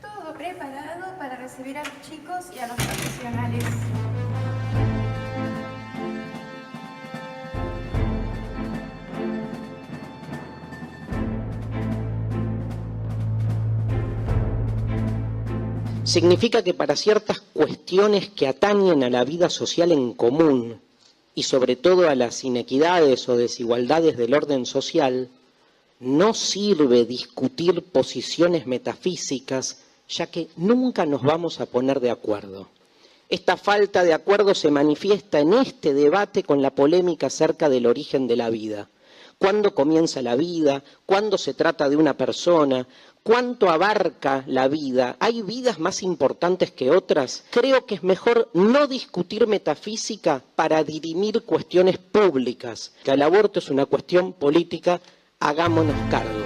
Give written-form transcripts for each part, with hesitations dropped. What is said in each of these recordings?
Todo preparado para recibir a los chicos y a los profesionales. Significa que para ciertas cuestiones que atañen a la vida social en común y sobre todo a las inequidades o desigualdades del orden social, no sirve discutir posiciones metafísicas, ya que nunca nos vamos a poner de acuerdo. Esta falta de acuerdo se manifiesta en este debate con la polémica acerca del origen de la vida. ¿Cuándo comienza la vida? ¿Cuándo se trata de una persona? ¿Cuánto abarca la vida? ¿Hay vidas más importantes que otras? Creo que es mejor no discutir metafísica para dirimir cuestiones públicas. Que el aborto es una cuestión política, hagámonos cargo.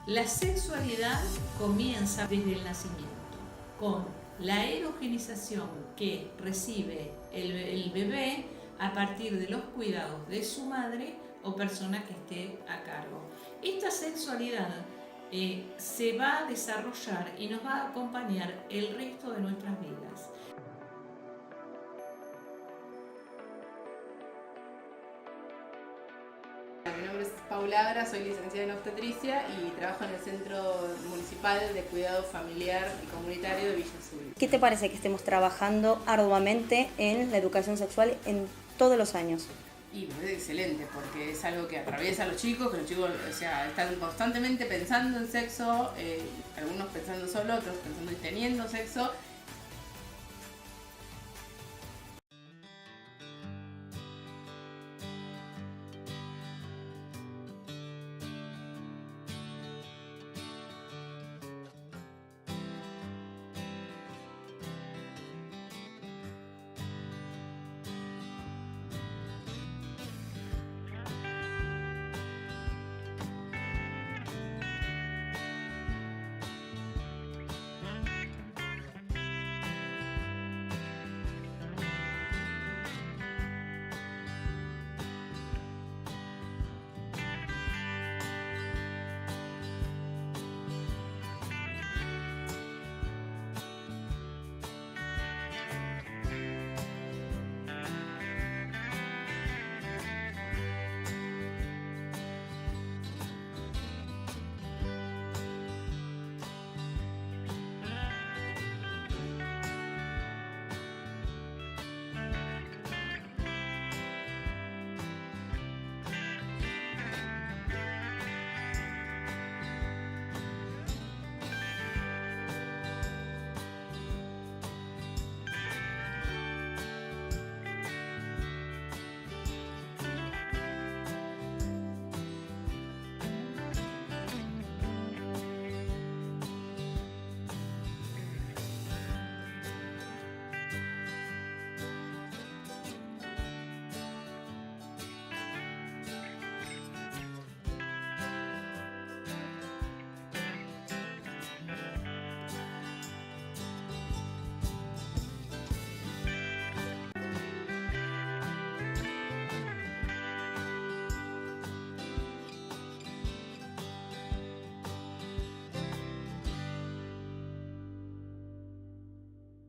La sexualidad comienza desde el nacimiento, con la erogenización que recibe el bebé a partir de los cuidados de su madre o persona que esté a cargo. Esta sexualidad se va a desarrollar y nos va a acompañar el resto de nuestras vidas. Mi nombre es Paula Agra, soy licenciada en obstetricia y trabajo en el Centro Municipal de Cuidado Familiar y Comunitario de Villa Azul. ¿Qué te parece que estemos trabajando arduamente en la educación sexual en todos los años? Y me parece excelente porque es algo que atraviesa a los chicos, que los chicos están constantemente pensando en sexo, algunos pensando solo, otros pensando y teniendo sexo.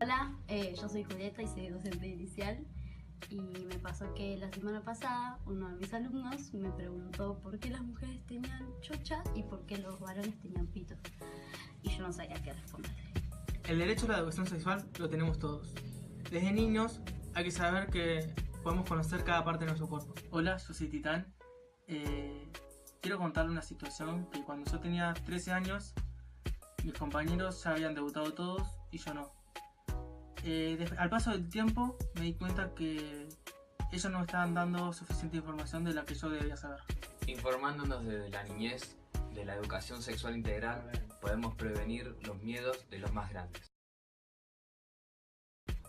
Hola, yo soy Julieta y soy docente inicial y me pasó que la semana pasada uno de mis alumnos me preguntó por qué las mujeres tenían chocha y por qué los varones tenían pito y yo no sabía qué responderle. El derecho a la educación sexual lo tenemos todos. Desde niños hay que saber que podemos conocer cada parte de nuestro cuerpo. Hola, yo soy Titán. quiero contarle una situación que cuando yo tenía 13 años, mis compañeros ya habían debutado todos y yo no. Al paso del tiempo me di cuenta que ellos no me estaban dando suficiente información de la que yo debía saber. Informándonos desde la niñez de la educación sexual integral, podemos prevenir los miedos de los más grandes.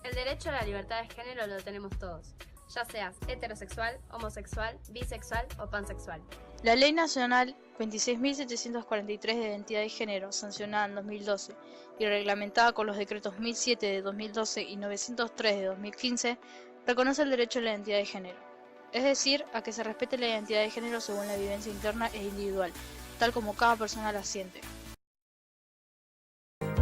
El derecho a la libertad de género lo tenemos todos, ya seas heterosexual, homosexual, bisexual o pansexual. La Ley Nacional 26.743 de Identidad de Género, sancionada en 2012 y reglamentada con los decretos 1007 de 2012 y 903 de 2015, reconoce el derecho a la identidad de género, es decir, a que se respete la identidad de género según la vivencia interna e individual, tal como cada persona la siente.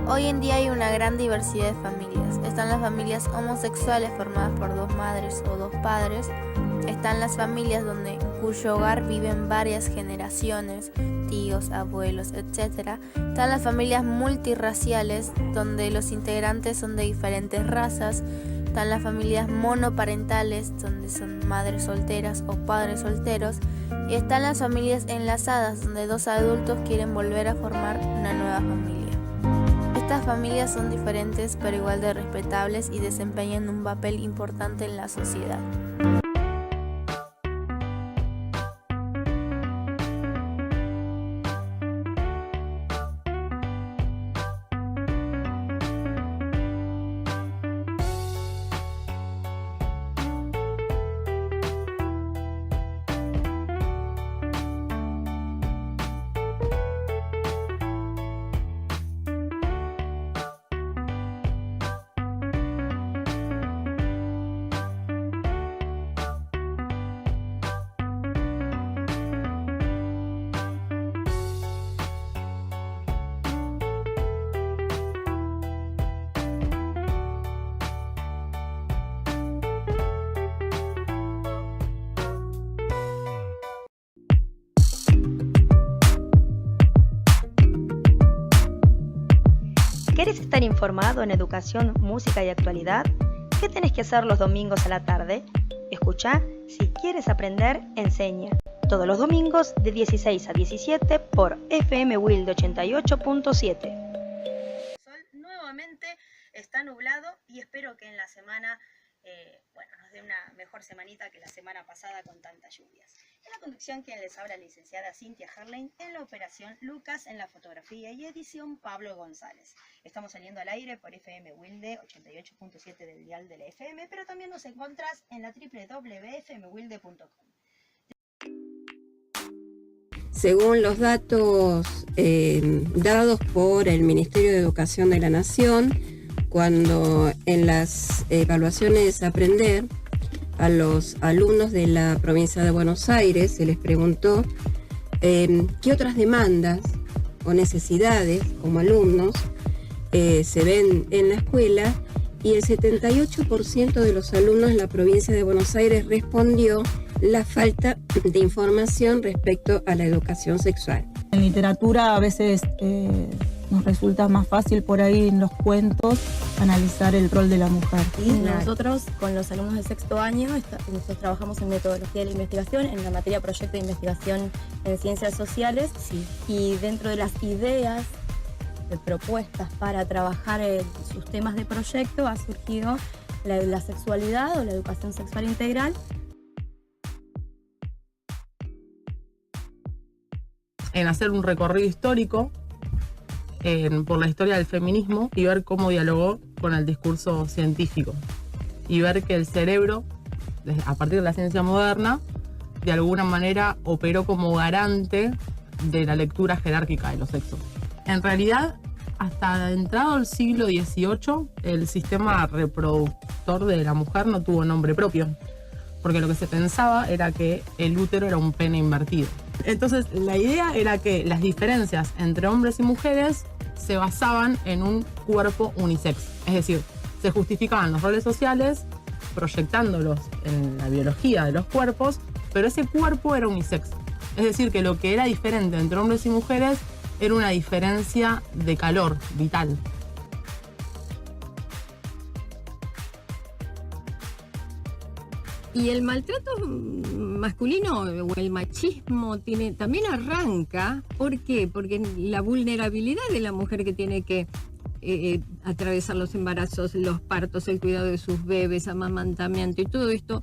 Hoy en día hay una gran diversidad de familias. Están las familias homosexuales formadas por dos madres o dos padres. Están las familias en cuyo hogar viven varias generaciones, tíos, abuelos, etc. Están las familias multirraciales, donde los integrantes son de diferentes razas. Están las familias monoparentales, donde son madres solteras o padres solteros. Y están las familias enlazadas, donde dos adultos quieren volver a formar una nueva familia. Estas familias son diferentes pero igual de respetables y desempeñan un papel importante en la sociedad. ¿Querés estar informado en educación, música y actualidad? ¿Qué tenés que hacer los domingos a la tarde? Escuchá, si quieres aprender, enseña. Todos los domingos de 16 a 17 por FM Wilde 88.7. Sol nuevamente está nublado y espero que en la semana nos dé una mejor semanita que la semana pasada con tantas lluvias. En la conducción quien les habla la licenciada Cintia Herlein, en la operación Lucas, en la fotografía y edición Pablo González. Estamos saliendo al aire por FM Wilde 88.7 del dial de la FM, pero también nos encontrás en la www.fmwilde.com. Según los datos dados por el Ministerio de Educación de la Nación, cuando en las evaluaciones Aprender a los alumnos de la provincia de Buenos Aires se les preguntó qué otras demandas o necesidades como alumnos se ven en la escuela, y el 78% de los alumnos en la provincia de Buenos Aires respondió la falta de información respecto a la educación sexual. En literatura a veces nos resulta más fácil por ahí en los cuentos analizar el rol de la mujer. Y nosotros con los alumnos de sexto año nosotros trabajamos en metodología de la investigación, en la materia proyecto de investigación en ciencias sociales, y dentro de las ideas de propuestas para trabajar sus temas de proyecto ha surgido la sexualidad o la educación sexual integral. En hacer un recorrido histórico por la historia del feminismo y ver cómo dialogó con el discurso científico, y ver que el cerebro, a partir de la ciencia moderna, de alguna manera operó como garante de la lectura jerárquica de los sexos. En realidad, hasta entrado el siglo XVIII, el sistema reproductor de la mujer no tuvo nombre propio, porque lo que se pensaba era que el útero era un pene invertido. Entonces, la idea era que las diferencias entre hombres y mujeres se basaban en un cuerpo unisex. Es decir, se justificaban los roles sociales proyectándolos en la biología de los cuerpos, pero ese cuerpo era unisex. Es decir, que lo que era diferente entre hombres y mujeres era una diferencia de calor vital. Y el maltrato masculino o el machismo también arranca, ¿por qué? Porque la vulnerabilidad de la mujer que tiene que atravesar los embarazos, los partos, el cuidado de sus bebés, amamantamiento y todo esto,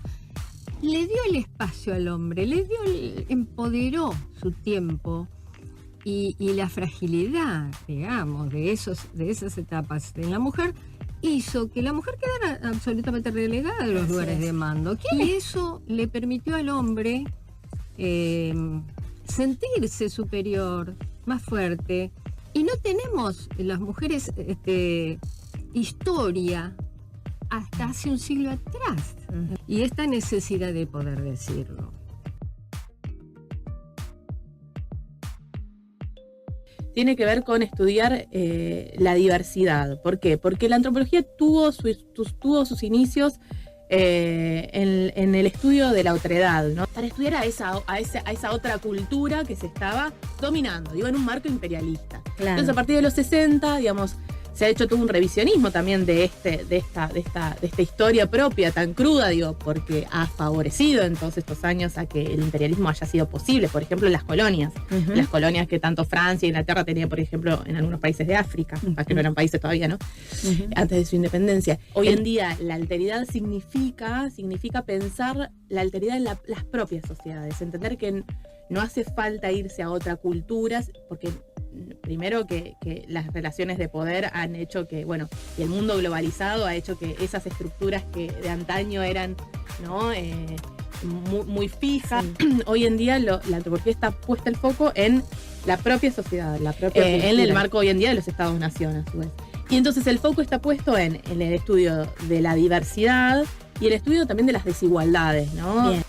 le dio el espacio al hombre, empoderó su tiempo y la fragilidad, digamos, de esas etapas en la mujer hizo que la mujer quedara absolutamente relegada de los lugares de mando. Y eso le permitió al hombre sentirse superior, más fuerte. Y no tenemos las mujeres historia hasta hace un siglo atrás. Y esta necesidad de poder decirlo. Tiene que ver con estudiar la diversidad. ¿Por qué? Porque la antropología tuvo sus inicios en el estudio de la otredad, ¿no? Para estudiar a esa otra cultura que se estaba dominando, digo, en un marco imperialista. Claro. Entonces, a partir de los 60, digamos, se ha hecho todo un revisionismo también de esta historia propia tan cruda, digo, porque ha favorecido en todos estos años a que el imperialismo haya sido posible. Por ejemplo, las colonias. Las colonias que tanto Francia e Inglaterra tenían, por ejemplo, en algunos países de África, que no eran países todavía, ¿no? Antes de su independencia. Hoy en día, la alteridad significa pensar la alteridad en las propias sociedades. Entender que no hace falta irse a otra cultura, porque primero que las relaciones de poder han hecho que, bueno, y el mundo globalizado ha hecho que esas estructuras que de antaño eran, ¿no? Muy fijas, hoy en día la antropología está puesta el foco en la propia sociedad, en el marco hoy en día de los Estados-nación, a su vez. Y entonces el foco está puesto en el estudio de la diversidad y el estudio también de las desigualdades, ¿no? Bien.